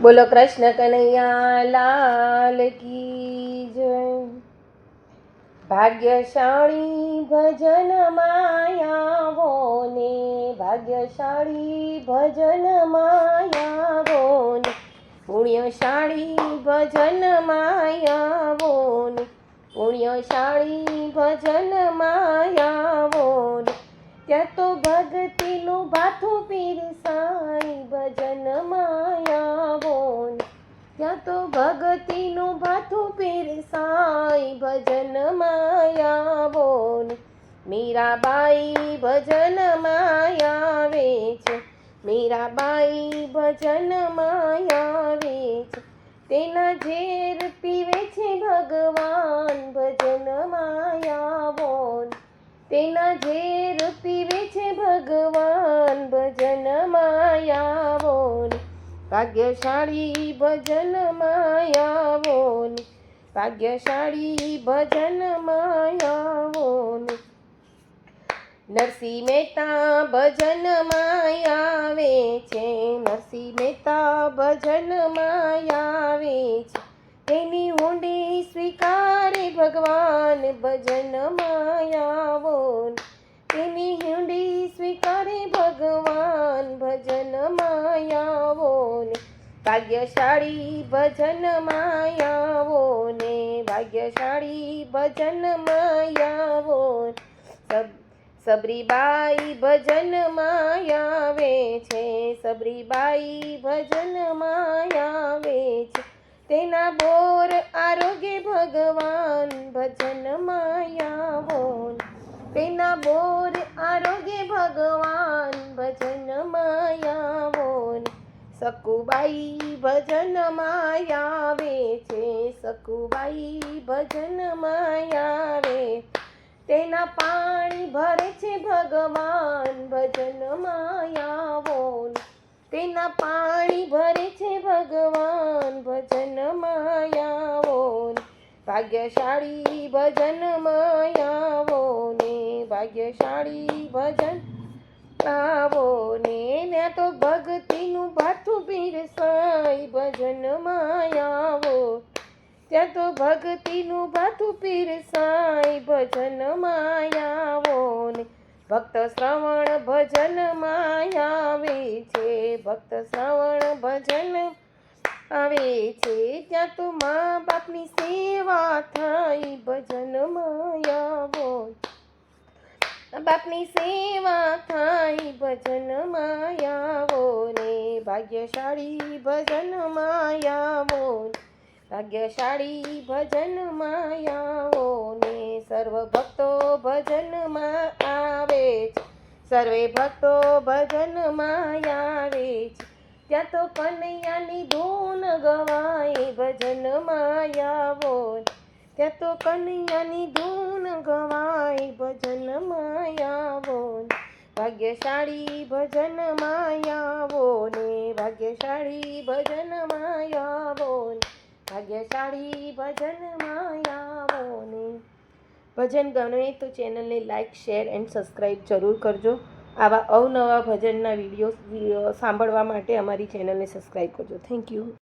બોલો કૃષ્ણ કનૈયા લાલ કી જય। ભાગ્યશાળી ભજન માયાવો ને, ભાગ્યશાળી ભજન માયાવો ને, પુણ્યશાળી ભજન માયાવો ને, પુણ્યશાળી ભજન માયાવો ને, ત્યાં તો ભક્તિનું ભાથું પીરસાય ભજન માયાવો ને, ત્યાં તો ભક્તિનું ભાથું પીરસાય ભજન માયાવો ને। મીરાબાઈ ભજન માયાવે છે, મીરાબાઈ ભજન માયાવે છે, તેના ઝેર પીવે છે ભગવાન ભજન માયાવો ને, તેના ઝેર પીવે છે ભગવાન ભજન માયાવો ને। ભાગ્યશાળી ભજન માયાવો ને, ભાગ્યશાળી ભજન માયાવો ને। નરસિંહ મહેતા ભજન માયાવે છે, નરસિંહ મહેતા ભજન માયાવે છે, તેની ઊંડી સ્વીકારે ભગવાન ભજન માયાવો ને, તેની ઊંડી સ્વીકારે ભગવાન ભજન માયાવો ને। ભાગ્યશાળી ભજન માયાવો ને, ભાગ્યશાળી ભજન માયાવો ને। સબરીબાઈ ભજન માયાવે છે, સબરીબાઈ ભજન માયાવે છે, તેના બોર આરોગ્ય ભગવાન ભજન માયાવો ને, તેના બોર આરોગ્ય ભગવાન ભજન માયાવો ને। સકુબાઈ ભજન માયાવે છે, સકુબાઈ ભજન માયાવે, તેના પાણી ભરે છે ભગવાન ભજન માયાવો ને, તેના પાણી ભરે છે ભગવાન ભજન માયાવો ને। ભાગ્યશાળી ભજન માયાવો ને, ભાગ્યશાળી ભજન આવો ને, ત્યાં તો ભક્તિનું ભાથું પીરસાય ભજન માયાવો, ત્યાં તો ભક્તિનું ભાથું પીરસાય ભજન માયાવો ને। ભક્ત શ્રવણ ભજન માયાવે છે, ભક્ત શ્રવણ ભજન આવે છે, ત્યાં તો મા બાપની સેવા થાય ભજન માયાવો, બાપની સેવા થાય ભજન માયાવો ને। ભાગ્યશાળી ભજન માયાવો ને, ભાગ્યશાળી ભજન માયાવો ને। સર્વ ભક્તો ભજનમાં આવે છે, સર્વે ભક્તો ભજનમાં આવે છે, ત્યાં તો કનૈયાની ધૂન ગવાય ભજન માયાવો ને, ત્યાં તો કનૈયાની ધૂન ગવાય ભજન માયાવો ને। ભાગ્યશાળી ભજન માયાવો ને, ભાગ્યશાળી ભજન માયાવો ને, ભાગ્યશાળી ભજન માયાવો ને। ભજન ગમે તો ચેનલને લાઇક, શેર એન્ડ સબસ્ક્રાઈબ જરૂર કરજો। આવા અવનવા ભજનના વિડીયો સાંભળવા માટે અમારી ચેનલને સબસ્ક્રાઈબ કરજો। Thank you.